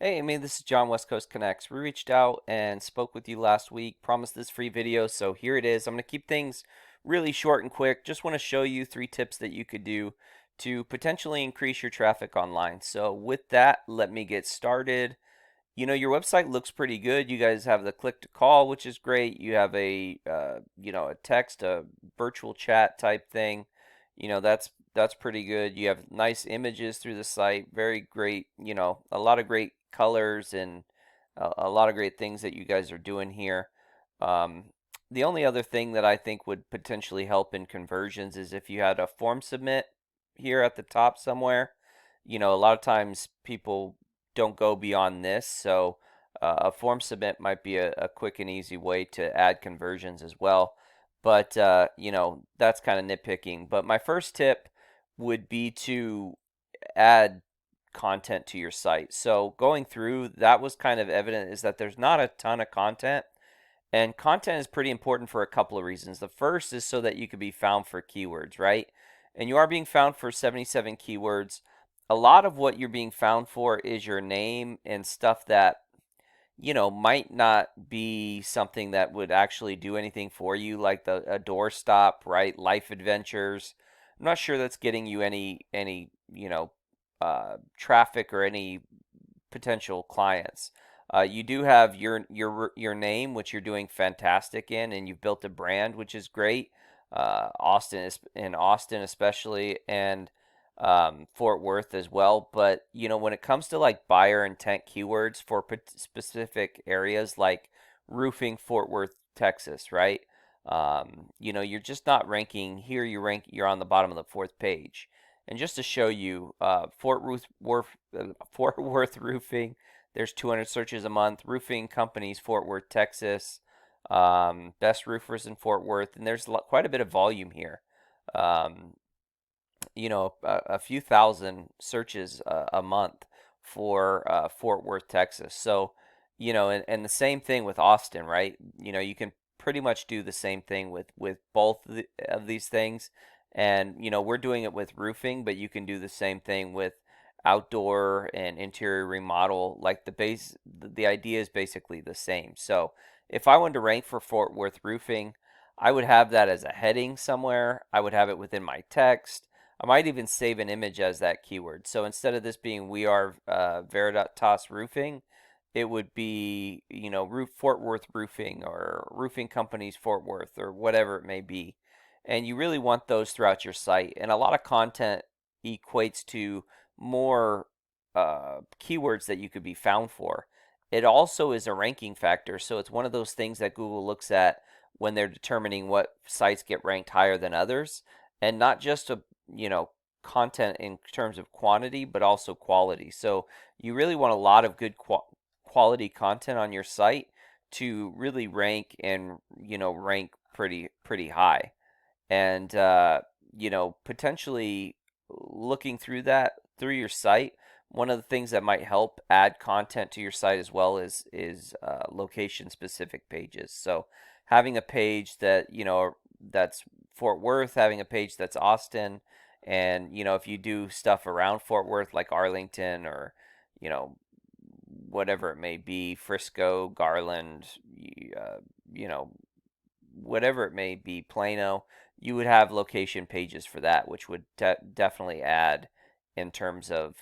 Hey, Amy, this is John, West Coast Connects. We reached out and spoke with you last week, promised this free video, so here it is. I'm going to keep things really short and quick. Just want to show you 3 tips that you could do to potentially increase your traffic online. So with that, let me get started. Your website looks pretty good. You guys have the click to call, which is great. You have a text, a virtual chat type thing. That's pretty good. You have nice images through the site. Very great. A lot of great colors and a lot of great things that you guys are doing here. Um, the only other thing that I think would potentially help in conversions is if you had a form submit here at the top somewhere. A lot of times people don't go beyond this. So a form submit might be a quick and easy way to add conversions as well. But that's kind of nitpicking. But my first tip would be to add content to your site. So going through, that was kind of evident is that there's not a ton of content. And content is pretty important for a couple of reasons. The first is so that you could be found for keywords, right? And you are being found for 77 keywords. A lot of what you're being found for is your name and stuff that, might not be something that would actually do anything for you, like a doorstop, right? Life adventures. I'm not sure that's getting you any traffic or any potential clients. You do have your name, which you're doing fantastic in, and you've built a brand, which is great. Austin is in Austin especially, and Fort Worth as well. But when it comes to like buyer intent keywords for specific areas like roofing, Fort Worth, Texas, right? You're just not ranking here. You're on the bottom of the fourth page. And just to show you, Fort Worth roofing, there's 200 searches a month. Roofing companies, Fort Worth, Texas. Best roofers in Fort Worth, and there's quite a bit of volume here. Um, a few thousand searches a month for Fort Worth, Texas. So, and the same thing with Austin, right? You can pretty much do the same thing with both of these things. And, we're doing it with roofing, but you can do the same thing with outdoor and interior remodel. Like the idea is basically the same. So, if I wanted to rank for Fort Worth roofing, I would have that as a heading somewhere. I would have it within my text. I might even save an image as that keyword. So instead of this being "We are Veritas Roofing," it would be Fort Worth Roofing or Roofing Companies Fort Worth or whatever it may be. And you really want those throughout your site. And a lot of content equates to more keywords that you could be found for. It also is a ranking factor. So it's one of those things that Google looks at when they're determining what sites get ranked higher than others, and not just you know content in terms of quantity but also quality. So you really want a lot of good quality content on your site to really rank and rank pretty high. And potentially looking through that through your site, one of the things that might help add content to your site as well is location specific pages. So having a page that that's Fort Worth, having a page that's Austin, and if you do stuff around Fort Worth like Arlington or you know whatever it may be, Frisco, Garland, uh, you know whatever it may be, Plano, you would have location pages for that, which would definitely add in terms of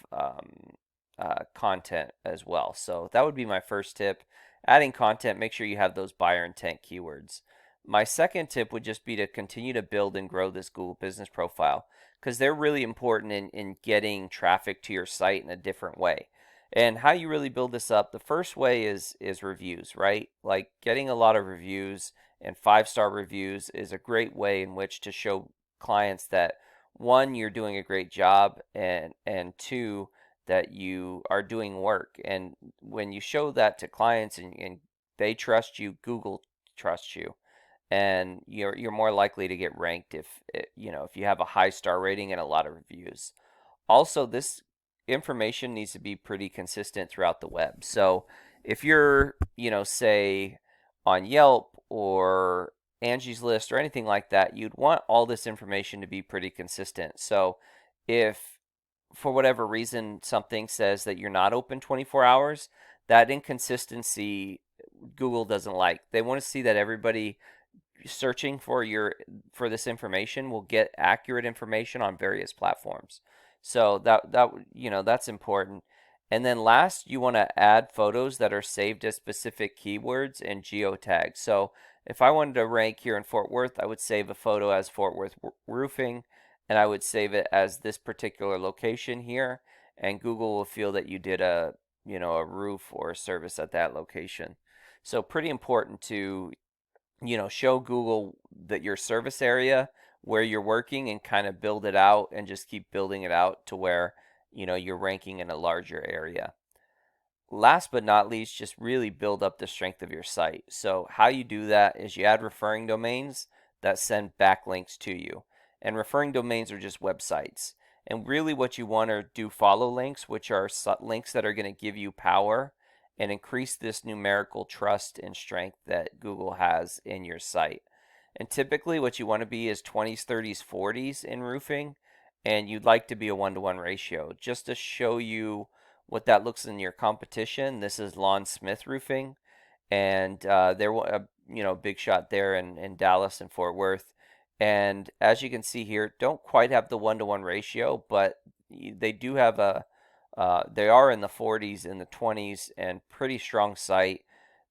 content as well. So that would be my first tip. Adding content, make sure you have those buyer intent keywords. My second tip would just be to continue to build and grow this Google business profile because they're really important in getting traffic to your site in a different way. And how you really build this up, the first way is reviews, right? Like getting a lot of reviews and 5-star reviews is a great way in which to show clients that one, you're doing a great job, and two, that you are doing work. And when you show that to clients and they trust you, Google trusts you, and you're more likely to get ranked if you have a high star rating and a lot of reviews. Also, this information needs to be pretty consistent throughout the web. So if you're, say on Yelp or Angie's List or anything like that, you'd want all this information to be pretty consistent. So if for whatever reason something says that you're not open 24 hours, that inconsistency Google doesn't like. They want to see that everybody searching for this information will get accurate information on various platforms. So that's important. And then last, you want to add photos that are saved as specific keywords and geotags. So if I wanted to rank here in Fort Worth, I would save a photo as Fort Worth roofing, and I would save it as this particular location here, and Google will feel that you did a roof or a service at that location. So pretty important to show Google that your service area where you're working and kind of build it out and just keep building it out to where, you're ranking in a larger area. Last but not least, just really build up the strength of your site. So how you do that is you add referring domains that send backlinks to you. And referring domains are just websites. And really what you want to do follow links, which are links that are going to give you power and increase this numerical trust and strength that Google has in your site. And typically what you want to be is 20s, 30s, 40s in roofing, and you'd like to be a 1-to-1 ratio. Just to show you what that looks in your competition, this is Lawn Smith Roofing, and they're big shot there in Dallas and Fort Worth. And as you can see here, don't quite have the 1-to-1 ratio, but they do have they are in the 40s and the 20s and pretty strong site.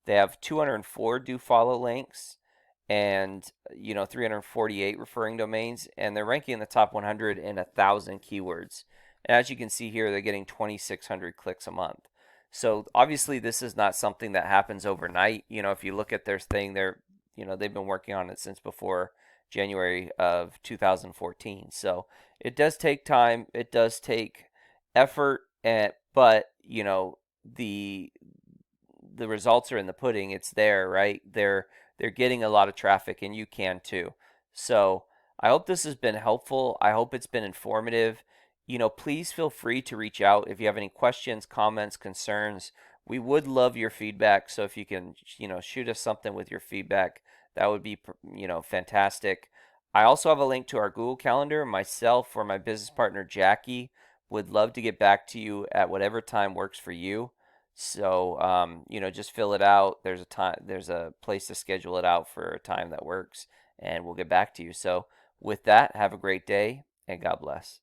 They have 204 do follow links and 348 referring domains, and they're ranking in the top 100 in 1,000 keywords. And as you can see here, they're getting 2,600 clicks a month. So obviously this is not something that happens overnight. If you look at their thing, they've been working on it since before January of 2014. So it does take time. It does take effort, but the the results are in the pudding. It's there, right? They're getting a lot of traffic, and you can too. So I hope this has been helpful. I hope it's been informative. Please feel free to reach out if you have any questions, comments, concerns. We would love your feedback. So if you can, shoot us something with your feedback, that would be, fantastic. I also have a link to our Google Calendar. Myself or my business partner, Jackie, would love to get back to you at whatever time works for you. So, just fill it out. There's a place to schedule it out for a time that works, and we'll get back to you. So, with that, have a great day and God bless.